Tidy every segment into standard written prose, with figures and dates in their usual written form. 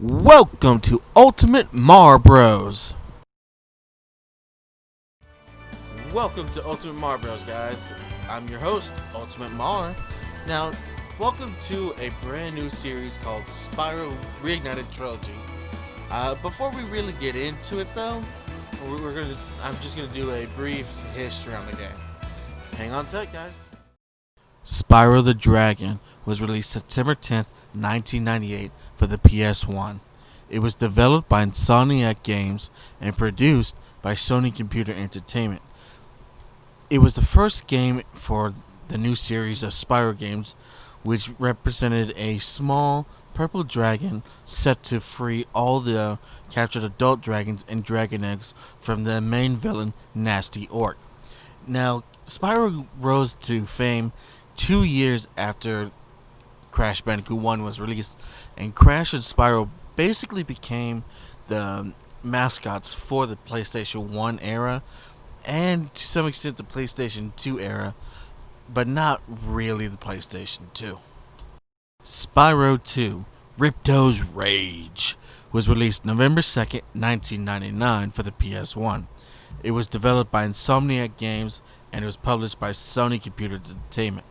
Welcome to UltimateMarBro's. Welcome to UltimateMarBro's, guys. I'm your host, UltimateMar. Now, welcome to a brand new series called Spyro Reignited Trilogy. Before we really get into it, though, I'm just gonna do a brief history on the game. Hang on tight, guys. Spyro the Dragon was released September 10th, 1998 for the PS1. It was developed by Insomniac Games and produced by Sony Computer Entertainment. It was the first game for the new series of Spyro games, which represented a small purple dragon set to free all the captured adult dragons and dragon eggs from the main villain, Nasty Orc. Now, Spyro rose to fame 2 years after Crash Bandicoot 1 was released, and Crash and Spyro basically became the mascots for the PlayStation 1 era and to some extent the PlayStation 2 era, but not really the PlayStation 2. Spyro 2, Ripto's Rage, was released November 2nd, 1999 for the PS1. It was developed by Insomniac Games and it was published by Sony Computer Entertainment.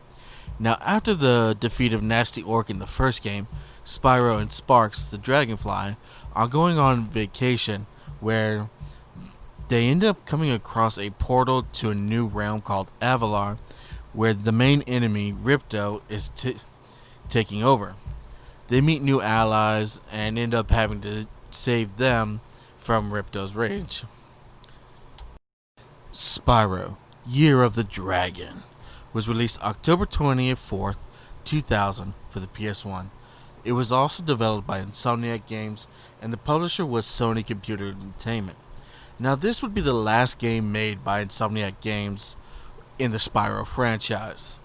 Now, after the defeat of Nasty Orc in the first game, Spyro and Sparks, the Dragonfly, are going on vacation where they end up coming across a portal to a new realm called Avalar, where the main enemy, Ripto, is taking over. They meet new allies and end up having to save them from Ripto's rage. Spyro, Year of the Dragon, was released October 24th, 2000 for the PS1. It was also developed by Insomniac Games and the publisher was Sony Computer Entertainment. Now, this would be the last game made by Insomniac Games in the Spyro franchise.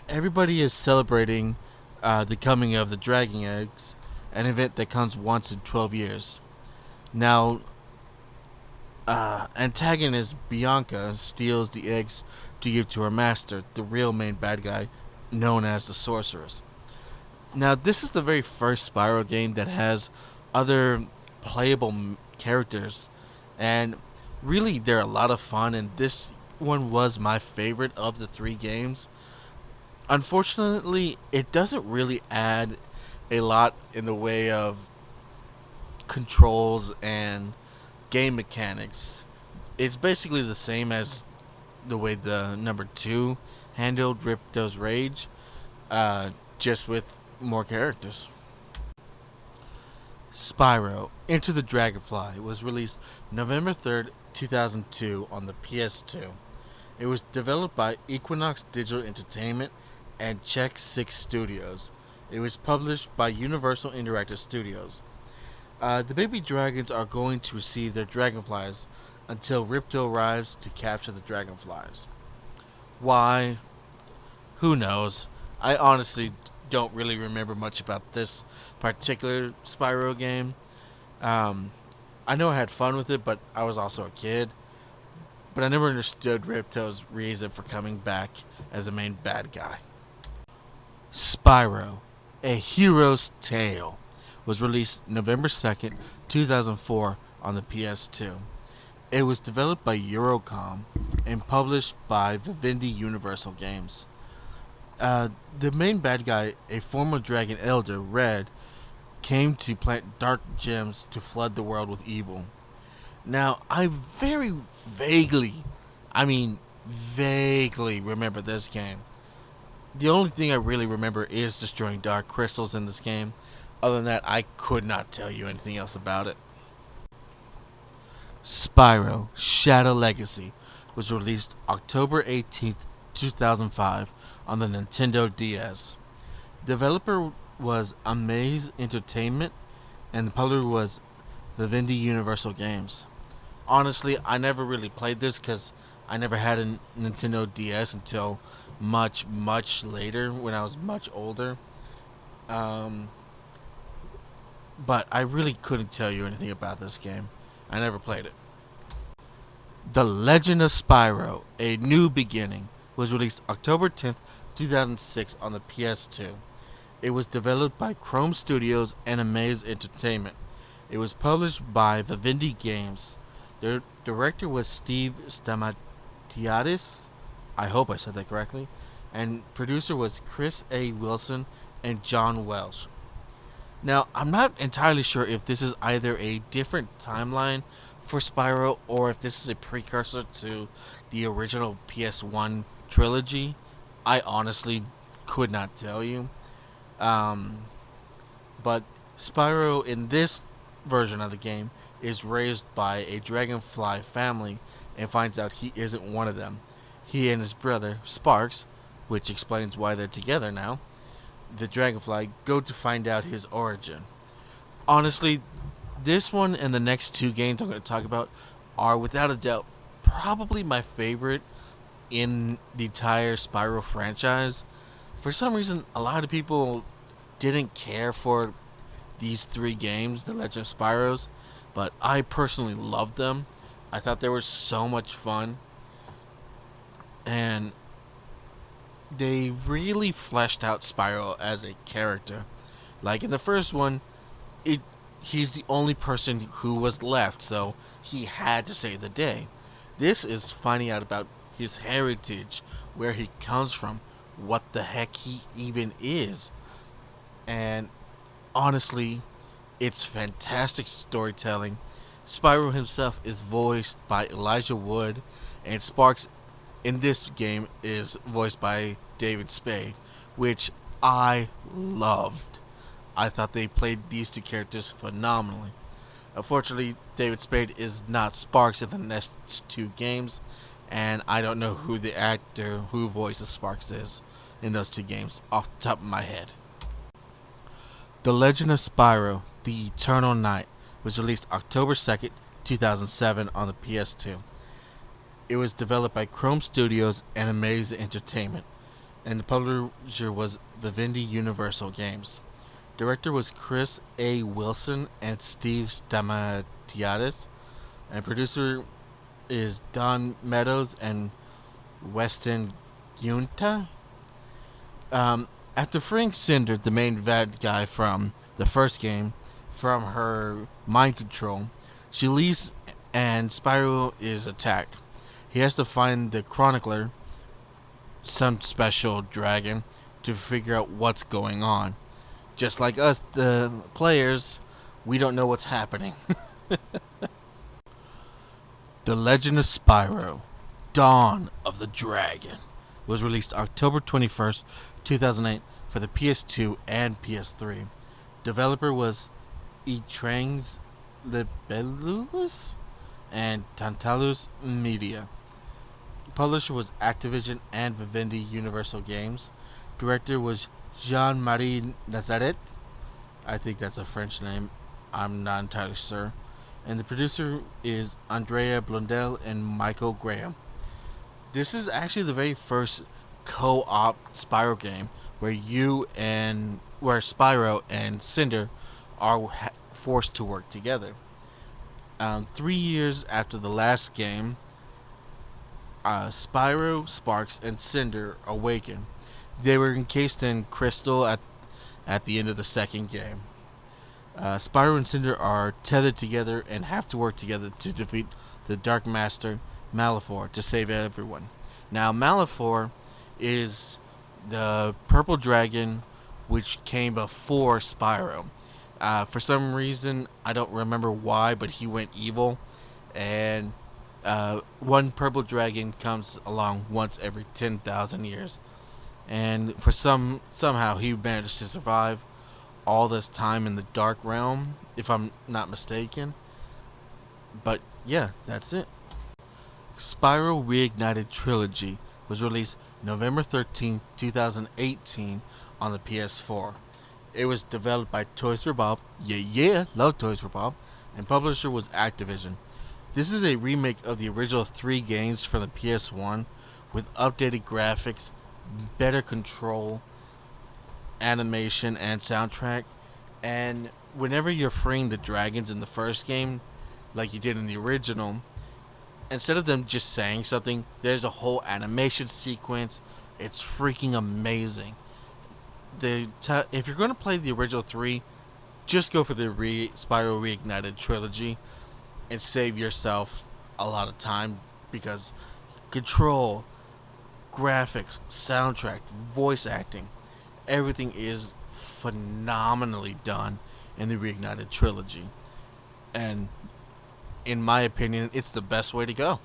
Everybody is celebrating the coming of the Dragon Eggs, an event that comes once in 12 years. Now, antagonist Bianca steals the eggs to give to her master, the real main bad guy, known as the Sorceress. Now, this is the very first Spyro game that has other playable characters, and really they're a lot of fun, and this one was my favorite of the three games. Unfortunately, it doesn't really add a lot in the way of controls and game mechanics. It's basically the same as the way the number 2 handled Ripto's Rage, just with more characters. Spyro Into the Dragonfly was released November 3rd, 2002 on the PS2. It was developed by Equinox Digital Entertainment and Check 6 Studios. It was published by Universal Interactive Studios. The baby dragons are going to receive their dragonflies until Ripto arrives to capture the dragonflies. Why? Who knows? I honestly don't really remember much about this particular Spyro game. I know I had fun with it, but I was also a kid. But I never understood Ripto's reason for coming back as the main bad guy. Spyro, A Hero's Tale, was released November 2nd, 2004 on the PS2. It was developed by Eurocom and published by Vivendi Universal Games. The main bad guy, a former dragon elder, Red, came to plant dark gems to flood the world with evil. Now, I vaguely remember this game. The only thing I really remember is destroying dark crystals in this game. Other than that, I could not tell you anything else about it. Spyro Shadow Legacy was released October 18th, 2005 on the Nintendo DS. Developer was Amaze Entertainment and the publisher was Vivendi Universal Games. Honestly, I never really played this because I never had a Nintendo DS until much later when I was much older. But I really couldn't tell you anything about this game. I never played it. The Legend of Spyro, A New Beginning, was released October 10th, 2006 on the PS2. It was developed by Chrome Studios and Amaze Entertainment. It was published by Vivendi Games. The director was Steve Stamatiadis. I hope I said that correctly. And producer was Chris A. Wilson and John Welsh. Now, I'm not entirely sure if this is either a different timeline for Spyro or if this is a precursor to the original PS1 trilogy. I honestly could not tell you. Um, but Spyro in this version of the game is raised by a dragonfly family and finds out he isn't one of them. He and his brother, Sparks, which explains why they're together now, the dragonfly, go to find out his origin. Honestly, this one and the next two games I'm going to talk about are without a doubt probably my favorite in the entire Spyro franchise. For some reason, a lot of people didn't care for these three games, The Legend of Spyro's, but I personally loved them. I thought they were so much fun, and they really fleshed out Spyro as a character. Like in the first one, it he's the only person who was left, so he had to save the day. This is finding out about his heritage, where he comes from, what the heck he even is. And honestly, it's fantastic storytelling. Spyro himself is voiced by Elijah Wood, and Sparks in this game is voiced by David Spade, which I loved. I thought they played these two characters phenomenally. Unfortunately, David Spade is not Sparks in the next two games, and I don't know who the actor who voices Sparks is in those two games off the top of my head. The Legend of Spyro: The Eternal Night was released October 2nd, 2007 on the PS2. It was developed by Chrome Studios and Amaze Entertainment, and the publisher was Vivendi Universal Games. Director was Chris A. Wilson and Steve Stamatiadis, and producer is Don Meadows and Weston Gunta. After freeing Cinder, the main bad guy from the first game, from her mind control, she leaves and Spyro is attacked. He has to find the Chronicler, some special dragon, to figure out what's going on. Just like us, the players, we don't know what's happening. The Legend of Spyro: Dawn of the Dragon was released October 21st, 2008 for the PS2 and PS3. Developer was Etrangs Libellus and Tantalus Media. Publisher was Activision and Vivendi Universal Games. Director was Jean-Marie Nazaret. I think that's a French name. I'm not entirely sure. And the producer is Andrea Blondell and Michael Graham. This is actually the very first co-op Spyro game where Spyro and Cinder are forced to work together. 3 years after the last game, Spyro, Sparks, and Cinder awaken. They were encased in crystal at the end of the second game. Spyro and Cinder are tethered together and have to work together to defeat the Dark Master Malefor to save everyone. Now, Malefor is the purple dragon which came before Spyro. For some reason, I don't remember why, but he went evil, and one purple dragon comes along once every 10,000 years. And somehow he managed to survive all this time in the Dark Realm, if I'm not mistaken. But yeah, that's it. Spyro Reignited Trilogy was released November 13, 2018 on the PS4. It was developed by Toys for Bob. Love Toys for Bob. And publisher was Activision. This is a remake of the original 3 games from the PS1 with updated graphics, better control, animation, and soundtrack. And whenever you're freeing the dragons in the first game, like you did in the original, instead of them just saying something, there's a whole animation sequence. It's freaking amazing. if you're going to play the original 3, just go for the Spyro Reignited trilogy and save yourself a lot of time, because control, graphics, soundtrack, voice acting, everything is phenomenally done in the Reignited trilogy. And in my opinion, it's the best way to go.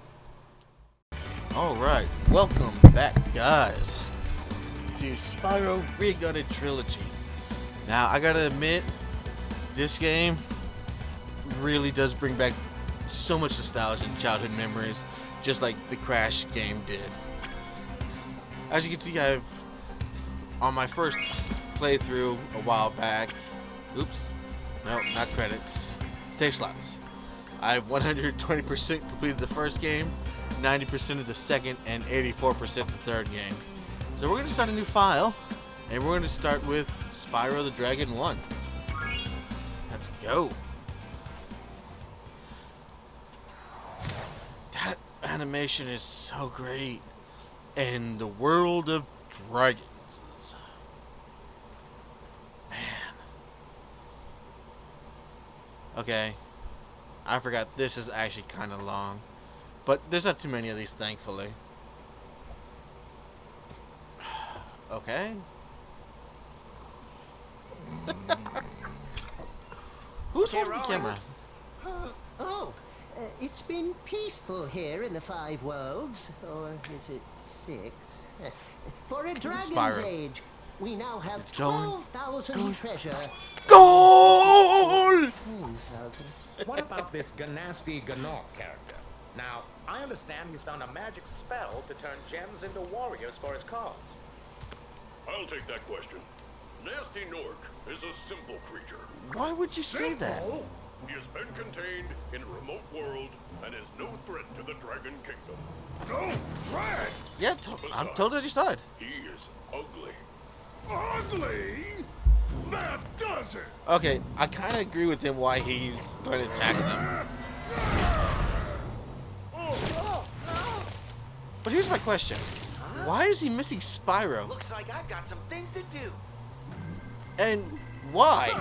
Alright, welcome back, guys, to Spyro Reignited trilogy. Now, I gotta admit, this game really does bring back so much nostalgia and childhood memories, just like the Crash game did. As you can see, on my first playthrough a while back, oops, no, not credits, save slots. I've 120% completed the first game, 90% of the second, and 84% the third game. So we're going to start a new file, and we're going to start with Spyro the Dragon 1. Let's go. That animation is so great. And the world of dragons. Man. Okay. I forgot this is actually kind of long. But there's not too many of these, thankfully. Okay. Who's holding the camera? It's been peaceful here in the 5 worlds, or is it 6? For a dragon's Spyro. age, we now have 12,000 treasure. Goal! 10,000. What about this Ganasty Ganok character? Now, I understand he's found a magic spell to turn gems into warriors for his cause. I'll take that question. Nasty Nork is a simple creature. Why would you say that? He has been contained in a remote world and is no threat to the Dragon Kingdom. No threat? Yeah, I'm totally on your side. He is ugly. Ugly? That does it! Okay, I kind of agree with him why he's going to attack them. But here's my question. Why is he missing Spyro? Looks like I've got some things to do. And why?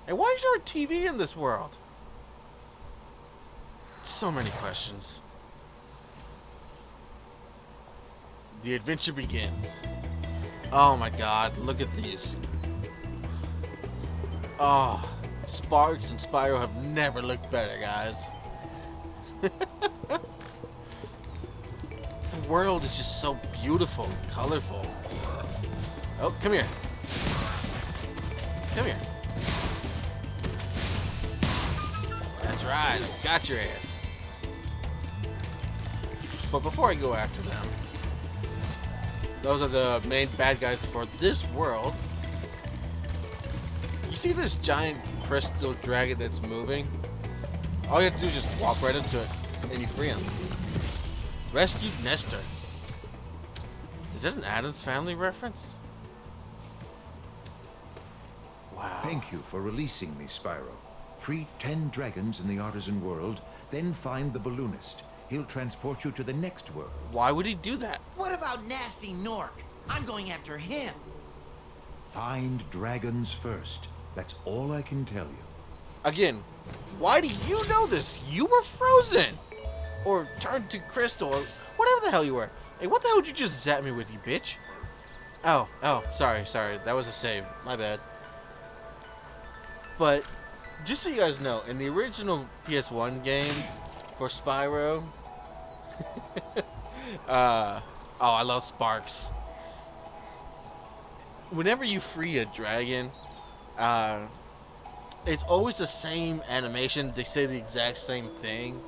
And why is there a TV in this world? So many questions. The adventure begins. Oh my god, look at these. Oh, Sparks and Spyro have never looked better, guys. The world is just so beautiful and colorful. Oh, come here. Come here. That's right, I got your ass. But before I go after them, those are the main bad guys for this world. You see this giant crystal dragon that's moving? All you have to do is just walk right into it, and you free him. Rescued Nestor. Is that an Addams Family reference? Wow. Thank you for releasing me, Spyro. Free 10 dragons in the artisan world, then find the balloonist. He'll transport you to the next world. Why would he do that? What about Nasty Nork? I'm going after him. Find dragons first. That's all I can tell you. Again, why do you know this? You were frozen! Or turned to crystal, or whatever the hell you were. Hey, what the hell did you just zap me with, you bitch? Oh, sorry. That was a save. My bad. But, just so you guys know, in the original PS1 game for Spyro, I love Sparks. Whenever you free a dragon, it's always the same animation. They say the exact same thing,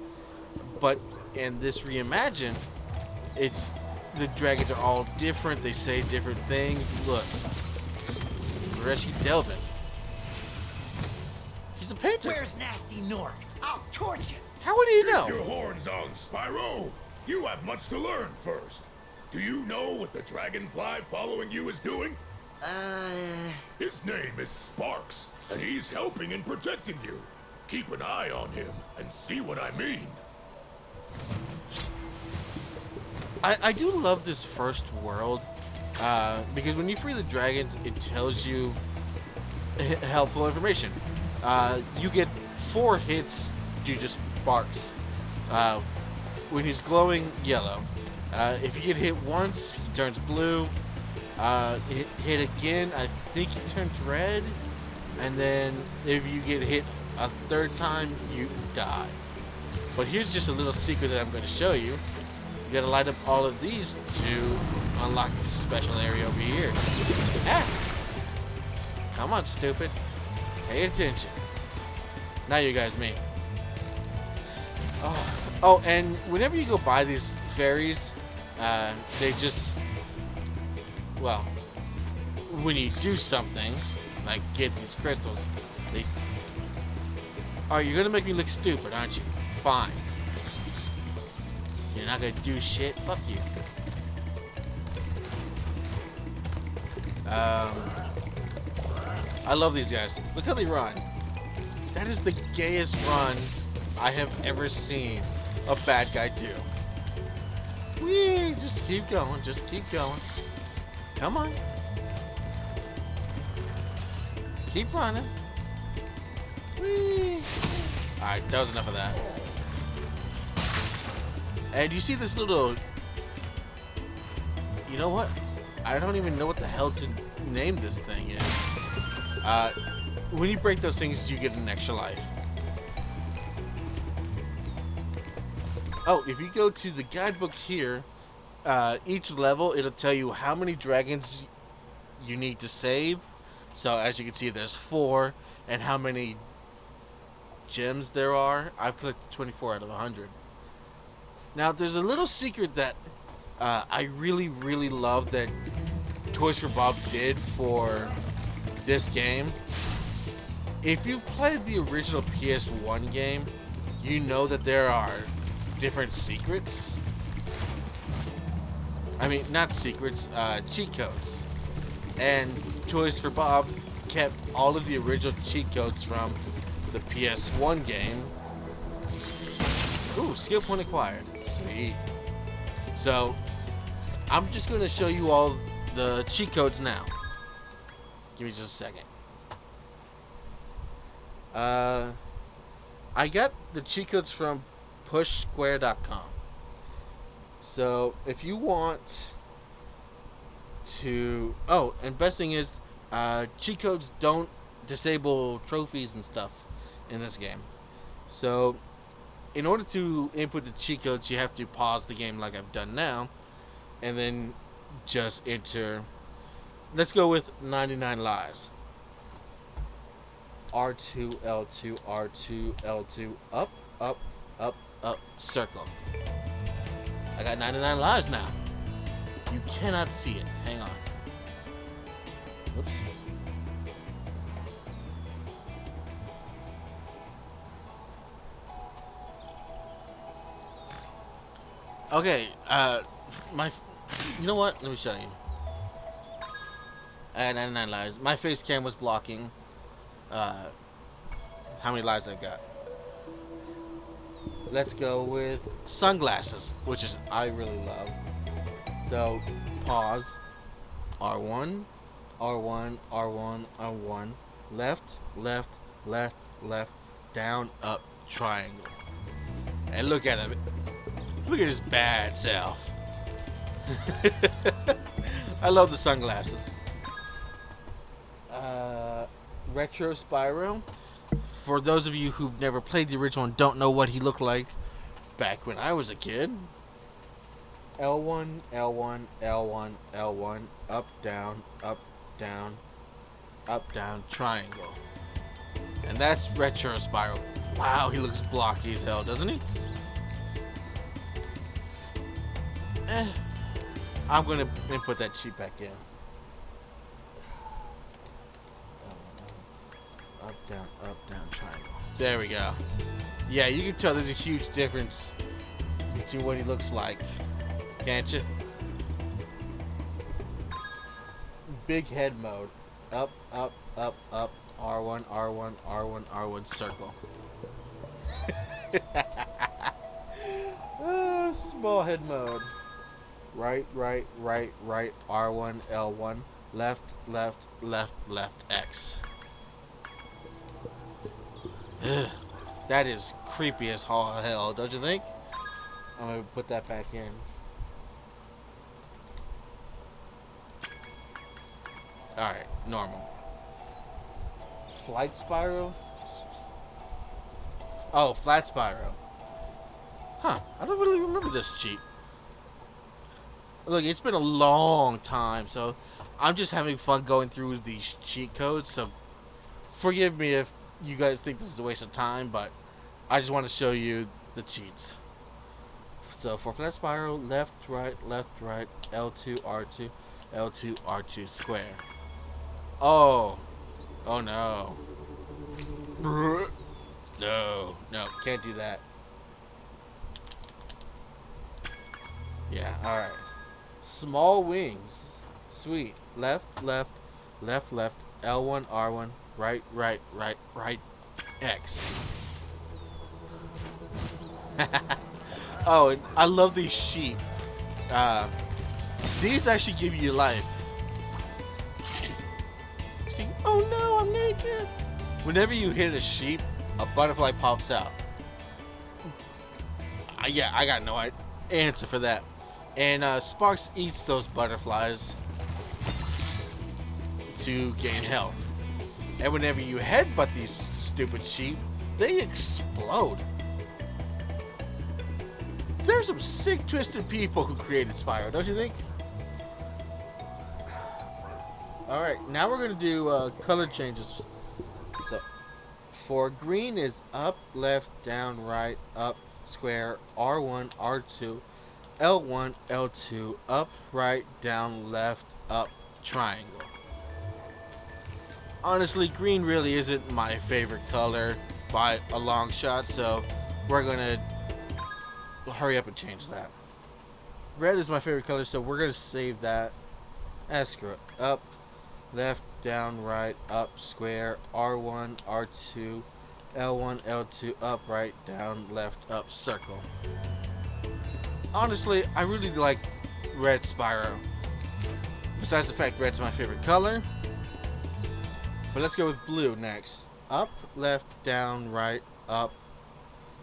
but in this reimagine, it's the dragons are all different. They say different things. Look, rescue Delvin. He's a painter. Where's Nasty Nork? I'll torch him. How would he Keep know? your horns on, Spyro. You have much to learn first. Do you know what the dragonfly following you is doing? His name is Sparks, and he's helping and protecting you. Keep an eye on him and see what I mean. I do love this first world Because when you free the dragons, it tells you helpful information. You get 4 hits due to sparks. When he's glowing yellow. If you get hit once, he turns blue. Hit again, I think he turns red. And then if you get hit a 3rd time, you die. But here's just a little secret that I'm going to show you. You gotta light up all of these to unlock this special area over here. Ah! Come on, stupid. Pay attention. Now you guys meet. Oh, and whenever you go by these fairies, they just, well, when you do something, like get these crystals, they... Alright, you're gonna make me look stupid, aren't you? Fine. You're not gonna do shit? Fuck you. I love these guys. Look how they run. That is the gayest run I have ever seen a bad guy do. Whee! Just keep going. Just keep going. Come on. Keep running. Whee! Alright, that was enough of that. And you see this little... You know what? I don't even know what the hell to name this thing is. When you break those things, you get an extra life. Oh, if you go to the guidebook here, each level, it'll tell you how many dragons you need to save. So, as you can see, there's 4. And how many gems there are. I've collected 24 out of 100. Now, there's a little secret that I really, really love that Toys for Bob did for this game. If you've played the original PS1 game, you know that there are different secrets. I mean, not secrets, cheat codes. And Toys for Bob kept all of the original cheat codes from the PS1 game. Ooh, skill point acquired. Sweet. So, I'm just going to show you all the cheat codes now. Give me just a second. I got the cheat codes from pushsquare.com. So, if you want to... Oh, and best thing is, cheat codes don't disable trophies and stuff in this game. So, in order to input the cheat codes, you have to pause the game like I've done now, and then just enter... Let's go with 99 lives. R2, L2, R2, L2, up, up, up, up, circle. I got 99 lives now. You cannot see it. Hang on. Oops. Okay, you know what? Let me show you. I had 99 lives. My face cam was blocking how many lives I've got. Let's go with sunglasses, which is I really love. So, pause. R1, R1, R1, R1. Left, left, left, left, down, up, triangle. And look at him. Look at his bad self. I love the sunglasses. Retro Spyro. For those of you who've never played the original and don't know what he looked like back when I was a kid. L1, L1, L1, L1, up, down, up, down, up, down, triangle. And that's Retro Spyro. Wow, he looks blocky as hell, doesn't he? I'm gonna input that cheat back in. Up, down, triangle. There we go. Yeah, you can tell there's a huge difference between what he looks like. Can't you? Big head mode. Up, up, up, up. R1, R1, R1, R1, circle. Small head mode. right, right, right, right, R1, L1, left, left, left, left, X. Ugh, that is creepy as all hell, don't you think? I'm gonna put that back in. Alright, normal. Flight Spyro? Oh, Flat Spyro. Huh, I don't really remember this cheat. Look, it's been a long time, so I'm just having fun going through these cheat codes, so forgive me if you guys think this is a waste of time, but I just want to show you the cheats. So for Flat Spyro, left, right, L2, R2, L2, R2 square. Oh. Oh no. No, no, can't do that. Yeah, alright. Small wings. Sweet. Left, left, left, left, L1, R1, right, right, right, right, X. Oh, and I love these sheep. These actually give you life. See? Oh no, I'm naked. Whenever you hit a sheep, a butterfly pops out. Yeah, I got no answer for that. And Sparks eats those butterflies to gain health. And whenever you headbutt these stupid sheep, they explode. There's some sick, twisted people who created Spyro, don't you think? Alright, now we're going to do color changes. So, for green is up, left, down, right, up, square, R1, R2, L1, L2, up, right, down, left, up, triangle. Honestly, green really isn't my favorite color by a long shot, so we're going to hurry up and change that. Red is my favorite color, so we're going to save that. Screw it. Up, left, down, right, up, square, R1, R2, L1, L2, up, right, down, left, up, circle. Honestly, I really like red Spyro. Besides the fact red's my favorite color. But let's go with blue next. Up, left, down, right, up,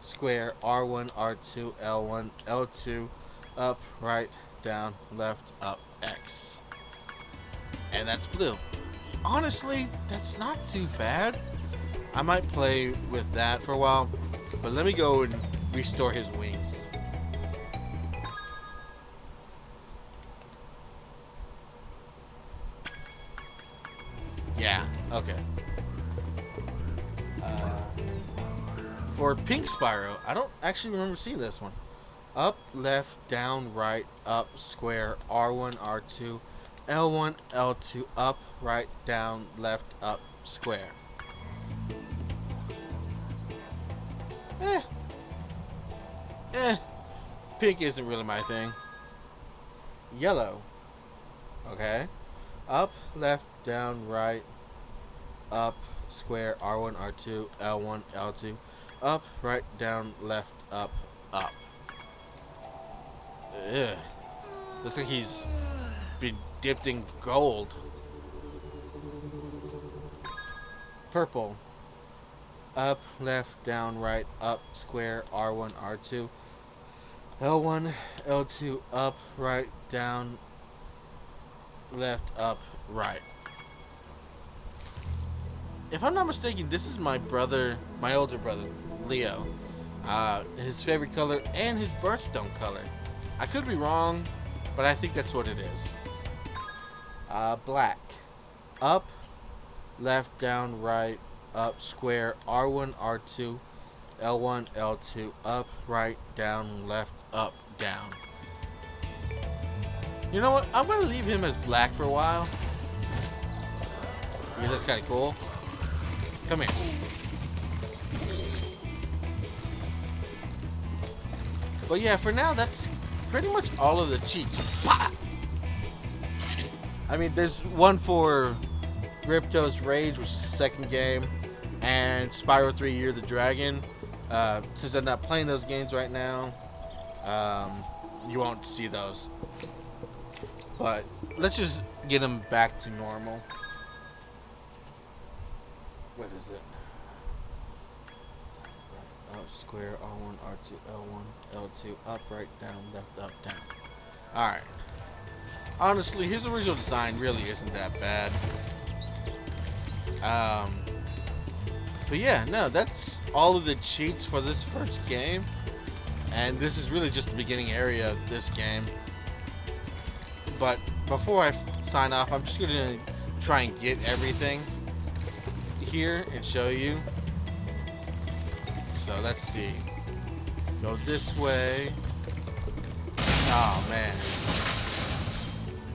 square, R1, R2, L1, L2, up, right, down, left, up, X. And that's blue. Honestly, that's not too bad. I might play with that for a while, but let me go and restore his wings. Yeah, okay. For pink Spyro, I don't actually remember seeing this one. Up, left, down, right, up, square, R1, R2, L1, L2, up, right, down, left, up, square. Pink isn't really my thing. Yellow. Okay. Up, left, down, right, up, square, R1, R2, L1, L2, up, right, down, left, up, up. Ugh. Looks like he's been dipped in gold. Purple. Up, left, down, right, up, square, R1, R2, L1, L2, up, right, down, left, up, right. If I'm not mistaken, this is my brother, my older brother, Leo. His favorite color and his birthstone color. I could be wrong, but I think that's what it is. Black. Up, left, down, right, up, square, R1, R2, L1, L2, up, right, down, left, up, down. You know what? I'm going to leave him as black for a while. Because that's kind of cool. Come here. But yeah, for now, that's pretty much all of the cheats. Pah! I mean, there's one for Ripto's Rage, which is the second game, and Spyro 3 Year of the Dragon. Since I'm not playing those games right now, you won't see those. But let's just get him back to normal. What is it? Up, square, R1, R2, L1, L2, up, right, down, left, up, down. Alright. Honestly, his original design really isn't that bad. But yeah, no, that's all of the cheats for this first game. And this is really just the beginning area of this game. But before I sign off, I'm just going to try and get everything here and show you. So let's see. Go this way. Oh man.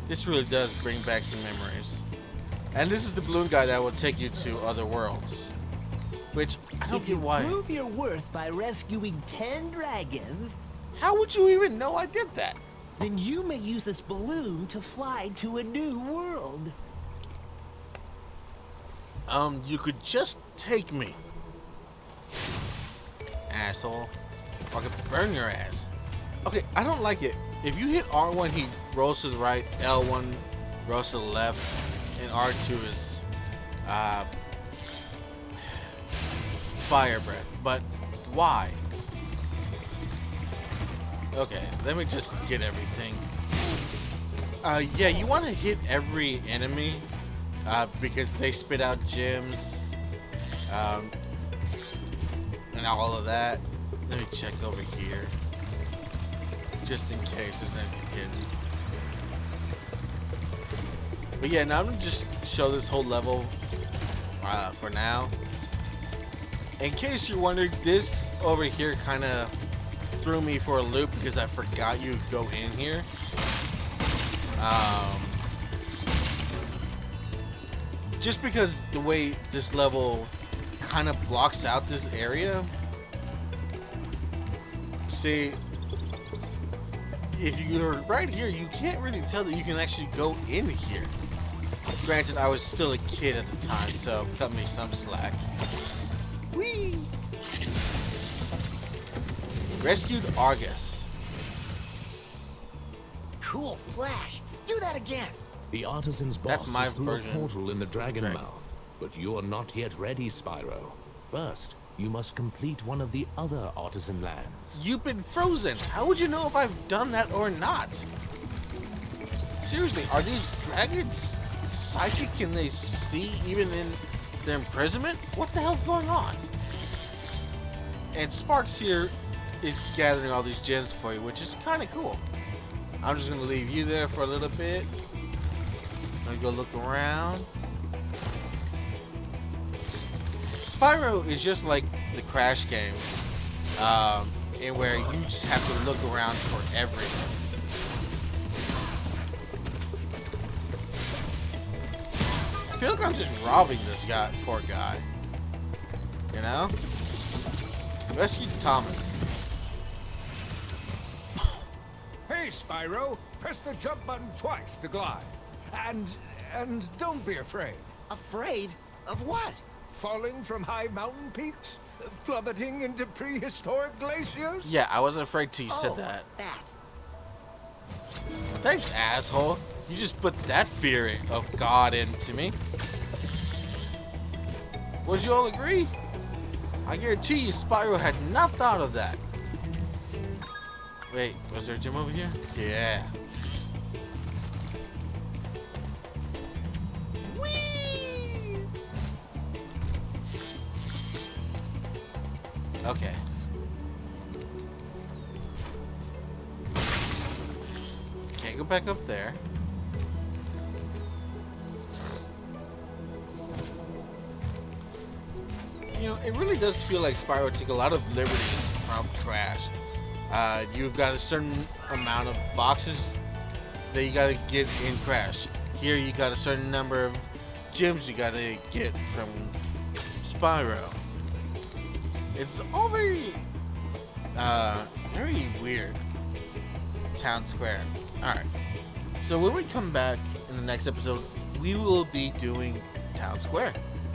This really does bring back some memories. And this is the balloon guy that will take you to other worlds. Which, I don't get why. If you prove your worth by rescuing 10 dragons, How would you even know I did that? then you may use this balloon to fly to a new world. You could just take me. Asshole. Or I could burn your ass. Okay, I don't like it. If you hit R1, he rolls to the right, L1 rolls to the left, and R2 is fire breath. But why? Okay, let me just get everything. Yeah, you want to hit every enemy because they spit out gems and all of that. Let me check over here just in case there's anything hidden. But yeah, now I'm gonna just show this whole level for now. In case you're wondering, this over here kind of threw me for a loop because I forgot you go in here. Just because the way this level kind of blocks out this area. See, if you're right here, you can't really tell that you can actually go in here. Granted, I was still a kid at the time, so cut me some slack. Whee! Rescued Argus. Cool flash. Do that again. The artisan's That's boss my is through version. a portal in the dragon Dragon. mouth, but you're not yet ready, Spyro. First, you must complete one of the other artisan lands. You've been frozen. How would you know if I've done that or not? Seriously, are these dragons psychic? Can they see even in their imprisonment? What the hell's going on? And Sparks here is gathering all these gems for you, which is kind of cool. I'm just going to leave you there for a little bit. I'm going to go look around. Spyro is just like the Crash games, in where you just have to look around for everything. I feel like I'm just robbing this guy, poor guy. You know? Rescue Thomas. Hey, Spyro, press the jump button twice to glide. And don't be afraid. Afraid of what? Falling from high mountain peaks? Plummeting into prehistoric glaciers? Yeah, I wasn't afraid till you said Oh, that. that. Thanks, asshole. You just put that fear of God into me. Would you all agree? I guarantee you Spyro had not thought of that. Wait, was there a gym over here? Yeah. Whee! Okay. Can't go back up there. You know, it really does feel like Spyro took a lot of liberties from Crash. You've got a certain amount of boxes that you gotta get in Crash. Here you got a certain number of gems you gotta get from Spyro. It's all very weird. Town Square. Alright. So when we come back in the next episode, we will be doing Town Square.